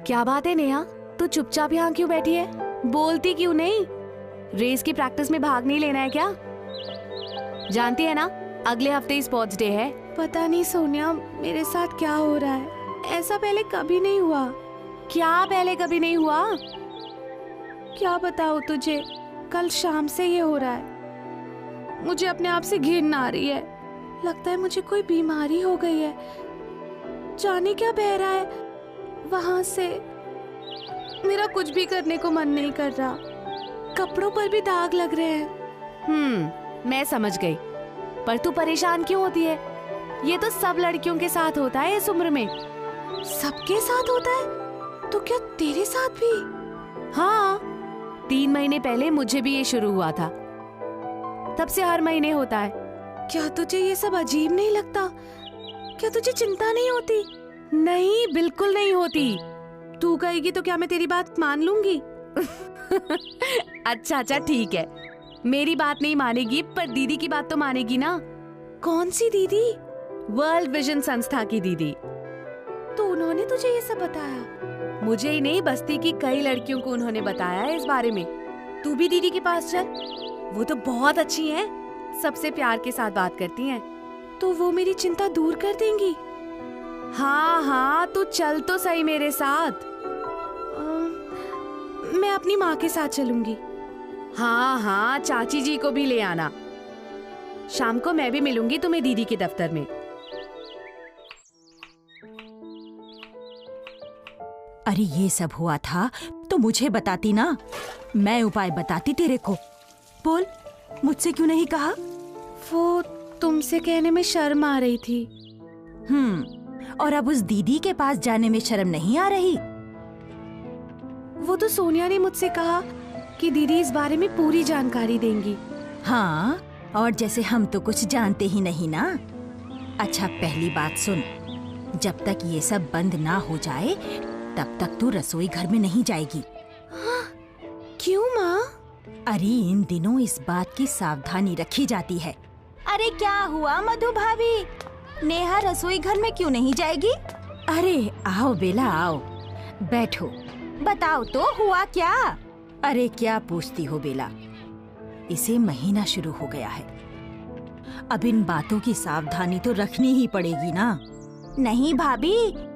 क्या बात है नेहा, तू चुपचाप यहाँ क्यों बैठी है? बोलती क्यों नहीं? रेस की प्रैक्टिस में भाग नहीं लेना है क्या? जानती है ना अगले हफ्ते स्पोर्ट्स डे है। पता नहीं सोनिया, मेरे साथ क्या हो रहा है, ऐसा पहले कभी नहीं हुआ। क्या पहले कभी नहीं हुआ? क्या बताऊँ तुझे, कल शाम से ये हो रहा है। मुझे अपने आप से घिन आ रही है, लगता है मुझे कोई बीमारी हो गई है। जाने क्या बह रहा है वहां से। मेरा कुछ भी करने को मन नहीं कर रहा, कपड़ों पर भी दाग लग रहे हैं। मैं समझ गई, पर तू परेशान क्यों होती है? ये तो सब लड़कियों के साथ होता है इस उम्र में। सबके साथ होता है? तो क्या तेरे साथ भी? हाँ, 3 महीने पहले मुझे भी ये शुरू हुआ था, तब से हर महीने होता है। क्या तुझे ये सब अजीब नहीं लगता? क्या तुझे चिंता नहीं होती? नहीं, बिल्कुल नहीं होती। तू कहेगी तो क्या मैं तेरी बात मान लूंगी? अच्छा ठीक है, मेरी बात नहीं मानेगी पर दीदी की बात तो मानेगी ना। कौन सी दीदी? वर्ल्ड विजन संस्था की दीदी। तो उन्होंने तुझे ये सब बताया? मुझे ही नहीं, बस्ती की कई लड़कियों को उन्होंने बताया है इस बारे में। तू भी दीदी के पास चल, वो तो बहुत अच्छी हैं, सबसे प्यार के साथ बात करती हैं। तो वो मेरी चिंता दूर कर देंगी? हाँ, तू चल तो सही मेरे साथ। मैं अपनी माँ के साथ चलूंगी। हाँ, चाची जी को भी ले आना। शाम को मैं भी मिलूंगी तुम्हें दीदी के दफ्तर में। अरे ये सब हुआ था तो मुझे बताती ना, मैं उपाय बताती तेरे को। बोल, मुझसे क्यों नहीं कहा? वो तुमसे कहने में शर्म आ रही थी। और अब उस दीदी के पास जाने में शर्म नहीं आ रही? वो तो सोनिया ने मुझसे कहा कि दीदी इस बारे में पूरी जानकारी देंगी। हाँ, और जैसे हम तो कुछ जानते ही नहीं ना। अच्छा, पहली बात सुन, जब तक ये सब बंद ना हो जाए तब तक तू रसोई घर में नहीं जाएगी। हाँ, क्यों माँ? अरे इन दिनों इस बात की सावधानी रखी जाती है। अरे क्या हुआ मधु भाभी, नेहा रसोई घर में क्यों नहीं जाएगी? अरे आओ बेला, आओ बैठो, बताओ तो हुआ क्या? अरे क्या पूछती हो बेला, इसे महीना शुरू हो गया है, अब इन बातों की सावधानी तो रखनी ही पड़ेगी ना। नहीं भाभी,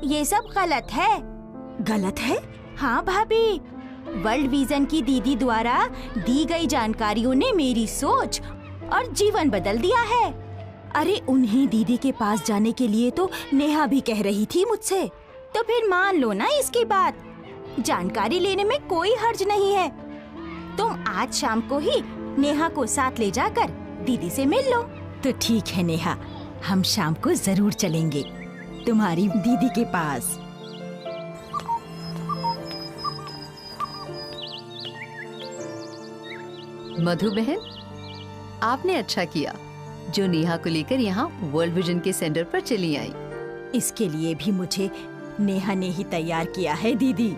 ये सब गलत है। गलत है? हाँ भाभी, वर्ल्ड विजन की दीदी द्वारा दी गई जानकारियों ने मेरी सोच और जीवन बदल दिया है। अरे उन्हीं दीदी के पास जाने के लिए तो नेहा भी कह रही थी मुझसे। तो फिर मान लो ना इसकी बात, जानकारी लेने में कोई हर्ज नहीं है। तुम आज शाम को ही नेहा को साथ ले जाकर दीदी से मिल लो। तो ठीक है नेहा, हम शाम को जरूर चलेंगे तुम्हारी दीदी के पास। मधु बहन, आपने अच्छा किया जो नेहा को लेकर यहाँ वर्ल्ड विजन के सेंटर पर चली आई। इसके लिए भी मुझे नेहा ने ही तैयार किया है दीदी।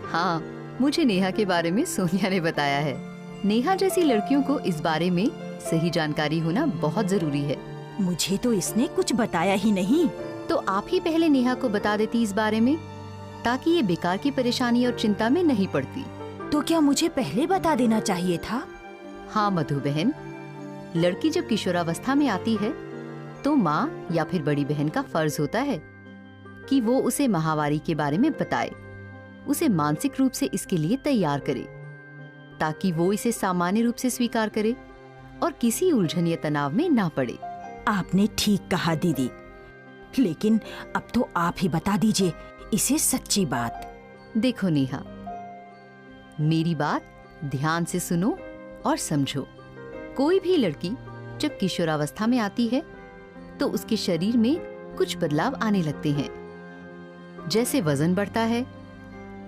हाँ, मुझे नेहा के बारे में सोनिया ने बताया है। नेहा जैसी लड़कियों को इस बारे में सही जानकारी होना बहुत जरूरी है। मुझे तो इसने कुछ बताया ही नहीं। तो आप ही पहले नेहा को बता देती इस बारे में, ताकि ये बेकार की परेशानी और चिंता में नहीं पड़ती। तो क्या मुझे पहले बता देना चाहिए था? हाँ मधु बहन, लड़की जब किशोरावस्था में आती है तो माँ या फिर बड़ी बहन का फर्ज होता है कि वो उसे माहवारी के बारे में बताए, उसे मानसिक रूप से इसके लिए तैयार करे, ताकि वो इसे सामान्य रूप से स्वीकार करे और किसी उलझन या तनाव में ना पड़े। आपने ठीक कहा दीदी, लेकिन अब तो आप ही बता दीजिए इसे सच्ची बात। देखो नेहा, मेरी बात ध्यान से सुनो और समझो। कोई भी लड़की जब किशोरावस्था में आती है तो उसके शरीर में कुछ बदलाव आने लगते हैं, जैसे वजन बढ़ता है,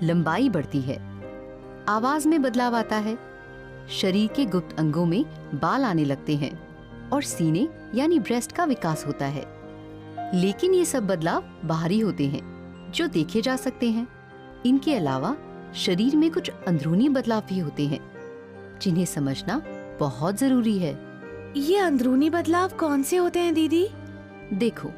लंबाई बढ़ती है, आवाज में बदलाव आता है, शरीर के गुप्त अंगों में बाल आने लगते हैं और सीने यानी ब्रेस्ट का विकास होता है। लेकिन ये सब बदलाव बाहरी होते हैं जो देखे जा सकते हैं। इनके अलावा शरीर में कुछ अंदरूनी बदलाव भी होते हैं जिन्हें समझना बहुत जरूरी है। ये अंदरूनी बदलाव कौन से होते हैं दीदी? देखो,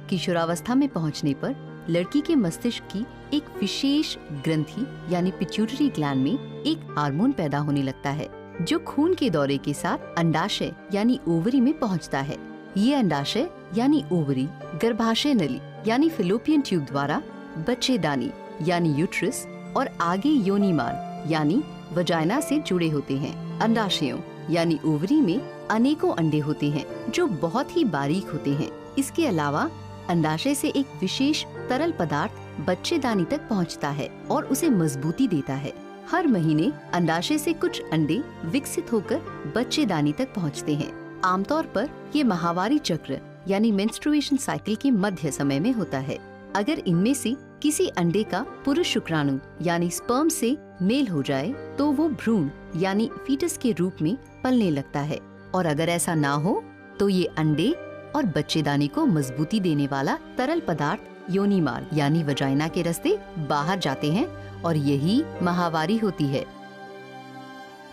किशोरावस्था में पहुंचने पर लड़की के मस्तिष्क की एक विशेष ग्रंथि यानी पिट्यूटरी ग्लैंड में एक हार्मोन पैदा होने लगता है, जो खून के दौरे के साथ अंडाशय यानी ओवरी में पहुंचता है। ये अंडाशय यानी ओवरी गर्भाशय नली यानी फिलोपियन ट्यूब द्वारा बच्चेदानी यानी यूट्रस और आगे योनिमार्ग यानी वजाइना से जुड़े होते हैं। अंडाशयों यानी ओवरी में अनेकों अंडे होते हैं जो बहुत ही बारीक होते हैं। इसके अलावा अंडाशय से एक विशेष तरल पदार्थ बच्चेदानी तक पहुंचता है और उसे मजबूती देता है। हर महीने अंडाशय से कुछ अंडे विकसित होकर बच्चेदानी तक पहुंचते हैं। आमतौर पर ये माहवारी चक्र यानी मेंस्ट्रुएशन साइकिल के मध्य समय में होता है। अगर इनमें से किसी अंडे का पुरुष शुक्राणु यानी स्पर्म से मेल हो जाए तो वो भ्रूण यानी फीटस के रूप में पलने लगता है, और अगर ऐसा ना हो तो ये अंडे और बच्चेदानी को मजबूती देने वाला तरल पदार्थ योनिमार्ग यानी वजाइना के रास्ते बाहर जाते हैं और यही माहवारी होती है।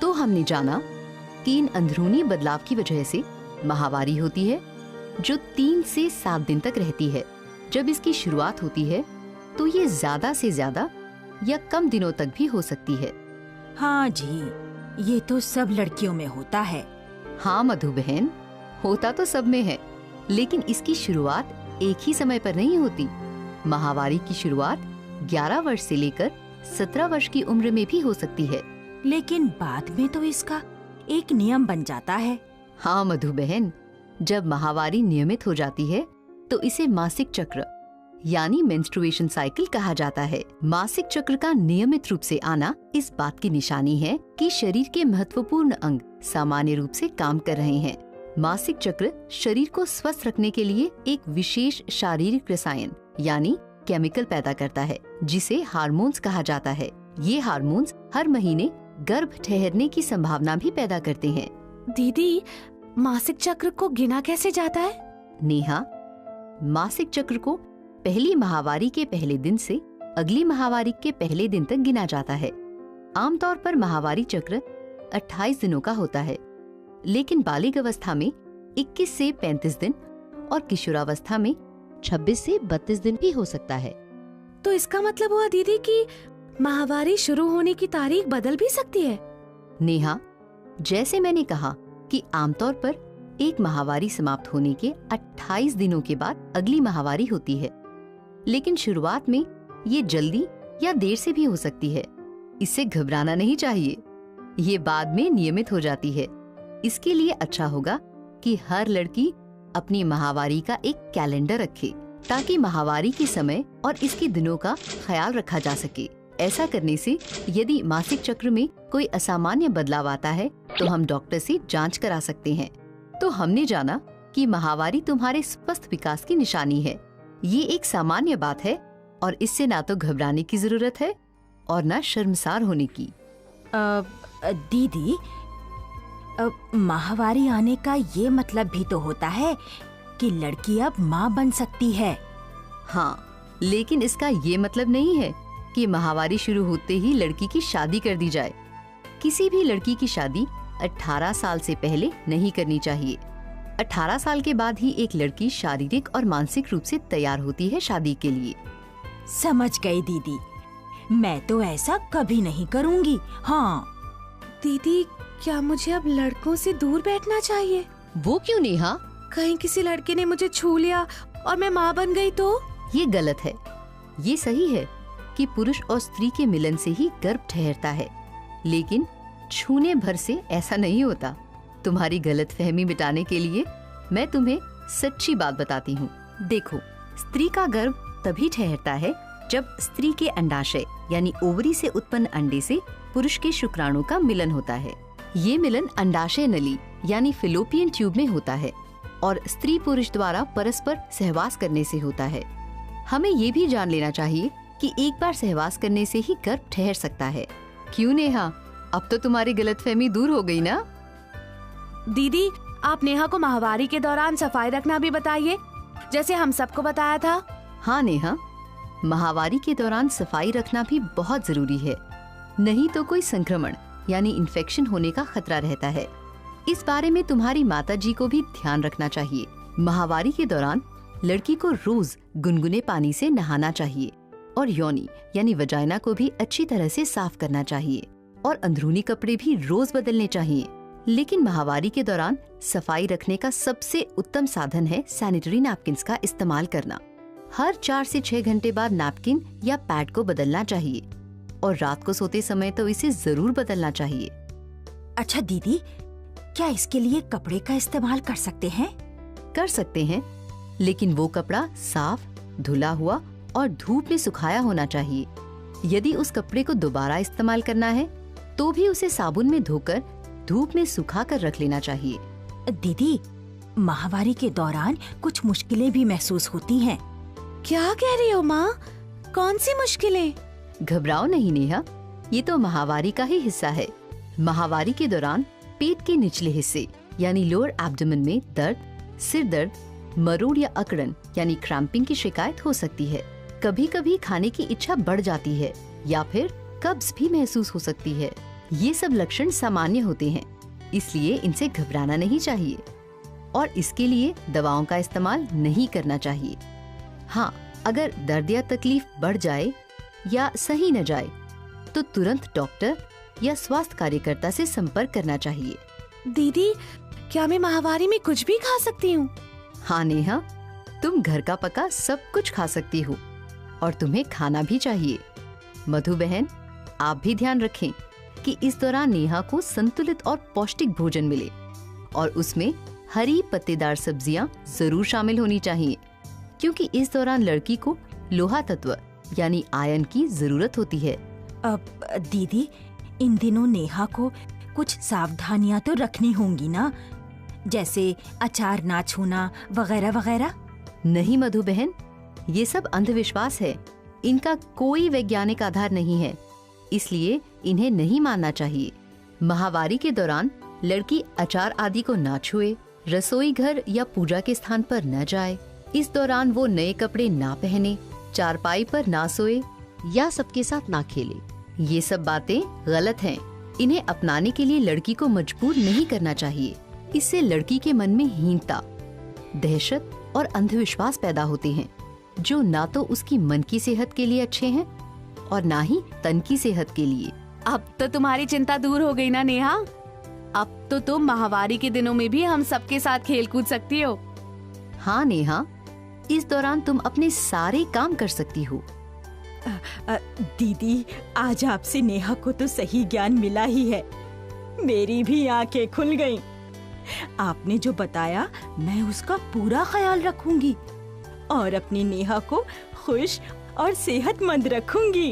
तो हमने जाना कि इन अंदरूनी बदलाव की वजह से माहवारी होती है, जो 3 से 7 दिन तक रहती है। जब इसकी शुरुआत होती है तो ये ज्यादा से ज्यादा या कम दिनों तक भी हो सकती है। हाँ जी, ये तो सब लड़कियों में होता है। हाँ मधु बहन, होता तो सब में है, लेकिन इसकी शुरुआत एक ही समय पर नहीं होती। माहवारी की शुरुआत 11 वर्ष से लेकर 17 वर्ष की उम्र में भी हो सकती है। लेकिन बाद में तो इसका एक नियम बन जाता है। हाँ मधु बहन, जब माहवारी नियमित हो जाती है तो इसे मासिक चक्र यानी मेंस्ट्रुएशन साइकिल कहा जाता है। मासिक चक्र का नियमित रूप से आना इस बात की निशानी है कि शरीर के महत्वपूर्ण अंग सामान्य रूप से काम कर रहे हैं। मासिक चक्र शरीर को स्वस्थ रखने के लिए एक विशेष शारीरिक रसायन यानी केमिकल पैदा करता है, जिसे हार्मोन्स कहा जाता है। ये हार्मोन्स हर महीने गर्भ ठहरने की संभावना भी पैदा करते हैं। दीदी, मासिक चक्र को गिना कैसे जाता है? नेहा, मासिक चक्र को पहली माहवारी के पहले दिन से अगली माहवारी के पहले दिन तक गिना जाता है। आमतौर पर माहवारी चक्र 28 दिनों का होता है, लेकिन बालिग अवस्था में 21 से 35 दिन और किशोरावस्था में 26 से 32 दिन भी हो सकता है। तो इसका मतलब हुआ दीदी कि माहवारी शुरू होने की तारीख बदल भी सकती है। नेहा, जैसे मैंने कहा कि आमतौर पर एक माहवारी समाप्त होने के 28 दिनों के बाद अगली माहवारी होती है, लेकिन शुरुआत में ये जल्दी या देर से भी हो सकती है। इससे घबराना नहीं चाहिए, ये बाद में नियमित हो जाती है। इसके लिए अच्छा होगा कि हर लड़की अपनी माहवारी का एक कैलेंडर रखे, ताकि माहवारी के समय और इसके दिनों का ख्याल रखा जा सके। ऐसा करने से यदि मासिक चक्र में कोई असामान्य बदलाव आता है तो हम डॉक्टर से जांच करा सकते हैं। तो हमने जाना कि माहवारी तुम्हारे स्वस्थ विकास की निशानी है। ये एक सामान्य बात है और इससे ना तो घबराने की जरूरत है और ना शर्मसार होने की। दीदी, माहवारी आने का ये मतलब भी तो होता है कि लड़की अब माँ बन सकती है। हाँ, लेकिन इसका ये मतलब नहीं है कि माहवारी शुरू होते ही लड़की की शादी कर दी जाए। किसी भी लड़की की शादी 18 साल से पहले नहीं करनी चाहिए। 18 साल के बाद ही एक लड़की शारीरिक और मानसिक रूप से तैयार होती है शादी के लिए। समझ गई दीदी, मैं तो ऐसा कभी नहीं करूँगी। हाँ दीदी, क्या मुझे अब लड़कों से दूर बैठना चाहिए? वो क्यों नेहा? कहीं किसी लड़के ने मुझे छू लिया और मैं माँ बन गई तो? ये गलत है। ये सही है कि पुरुष और स्त्री के मिलन से ही गर्भ ठहरता है, लेकिन छूने भर से ऐसा नहीं होता। तुम्हारी गलतफहमी मिटाने के लिए मैं तुम्हें सच्ची बात बताती हूँ। देखो, स्त्री का गर्भ तभी ठहरता है जब स्त्री के अंडाशय यानी ओवरी से उत्पन्न अंडे से पुरुष के शुक्राणु का मिलन होता है। ये मिलन अंडाशय नली यानी फिलोपियन ट्यूब में होता है और स्त्री पुरुष द्वारा परस्पर सहवास करने से होता है। हमें ये भी जान लेना चाहिए कि एक बार सहवास करने से ही गर्भ ठहर सकता है। क्यों नेहा, अब तो तुम्हारी गलतफहमी दूर हो गई ना? दीदी, आप नेहा को माहवारी के दौरान सफाई रखना भी बताइए, जैसे हम सबको बताया था। हाँ नेहा, माहवारी के दौरान सफाई रखना भी बहुत जरूरी है, नहीं तो कोई संक्रमण यानी इन्फेक्शन होने का खतरा रहता है। इस बारे में तुम्हारी माताजी को भी ध्यान रखना चाहिए। माहवारी के दौरान लड़की को रोज गुनगुने पानी से नहाना चाहिए और योनि यानी वजाइना को भी अच्छी तरह से साफ करना चाहिए और अंदरूनी कपड़े भी रोज बदलने चाहिए। लेकिन माहवारी के दौरान सफाई रखने का सबसे उत्तम साधन है सैनिटरी नैपकिन्स का इस्तेमाल करना। हर 4 से 6 घंटे बाद नैपकिन या पैड को बदलना चाहिए और रात को सोते समय तो इसे जरूर बदलना चाहिए। अच्छा दीदी, क्या इसके लिए कपड़े का इस्तेमाल कर सकते हैं? कर सकते हैं, लेकिन वो कपड़ा साफ, धुला हुआ और धूप में सुखाया होना चाहिए। यदि उस कपड़े को दोबारा इस्तेमाल करना है तो भी उसे साबुन में धोकर धूप में सुखा कर रख लेना चाहिए। दीदी, माहवारी के दौरान कुछ मुश्किलें भी महसूस होती हैं। क्या कह रही हो माँ? कौन सी मुश्किलें? घबराओ नहीं नेहा, ये तो माहवारी का ही हिस्सा है। माहवारी के दौरान पेट के निचले हिस्से यानी लोअर एब्डोमेन में दर्द, सिर दर्द, मरोड़ या अकड़न यानी क्रैम्पिंग की शिकायत हो सकती है। कभी कभी खाने की इच्छा बढ़ जाती है या फिर कब्ज भी महसूस हो सकती है। ये सब लक्षण सामान्य होते हैं, इसलिए इनसे घबराना नहीं चाहिए और इसके लिए दवाओं का इस्तेमाल नहीं करना चाहिए। हाँ, अगर दर्द या तकलीफ बढ़ जाए या सही न जाए तो तुरंत डॉक्टर या स्वास्थ्य कार्यकर्ता से संपर्क करना चाहिए। दीदी, क्या मैं माहवारी में कुछ भी खा सकती हूँ? हाँ नेहा, तुम घर का पका सब कुछ खा सकती हो और तुम्हें खाना भी चाहिए। मधु बहन, आप भी ध्यान रखें कि इस दौरान नेहा को संतुलित और पौष्टिक भोजन मिले और उसमें हरी पत्तेदार सब्जियां जरूर शामिल होनी चाहिए, क्योंकि इस दौरान लड़की को लोहा तत्व यानी आयरन की जरूरत होती है। अब दीदी, इन दिनों नेहा को कुछ सावधानियां तो रखनी होंगी ना, जैसे अचार ना छूना वगैरह वगैरह? नहीं मधु बहन, ये सब अंधविश्वास है। इनका कोई वैज्ञानिक आधार नहीं है, इसलिए इन्हें नहीं मानना चाहिए। माहवारी के दौरान लड़की अचार आदि को ना छुए, रसोई घर या पूजा के स्थान पर न जाए, इस दौरान वो नए कपड़े ना पहने, चारपाई पर ना सोए या सबके साथ ना खेले। ये सब बातें गलत हैं। इन्हें अपनाने के लिए लड़की को मजबूर नहीं करना चाहिए। इससे लड़की के मन में हीनता, दहशत और अंधविश्वास पैदा होते हैं, जो ना तो उसकी मन की सेहत के लिए अच्छे हैं और ना ही तन की सेहत के लिए। अब तो तुम्हारी चिंता दूर हो गई ना नेहा? अब तो तुम माहवारी के दिनों में भी हम सबके साथ खेल कूद सकती हो। हाँ नेहा, इस दौरान तुम अपने सारे काम कर सकती हो। दीदी, आज आपसे नेहा को तो सही ज्ञान मिला ही है। मेरी भी आंखें खुल गईं। आपने जो बताया मैं उसका पूरा ख्याल रखूंगी और अपनी नेहा को खुश और सेहतमंद रखूंगी।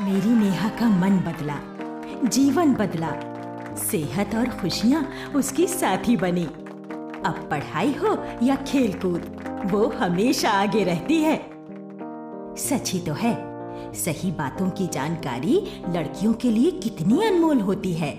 मेरी नेहा का मन बदला, जीवन बदला, सेहत और खुशियां उसकी साथी बनी। अब पढ़ाई हो या खेलकूद, वो हमेशा आगे रहती है। सच ही तो है, सही बातों की जानकारी लड़कियों के लिए कितनी अनमोल होती है।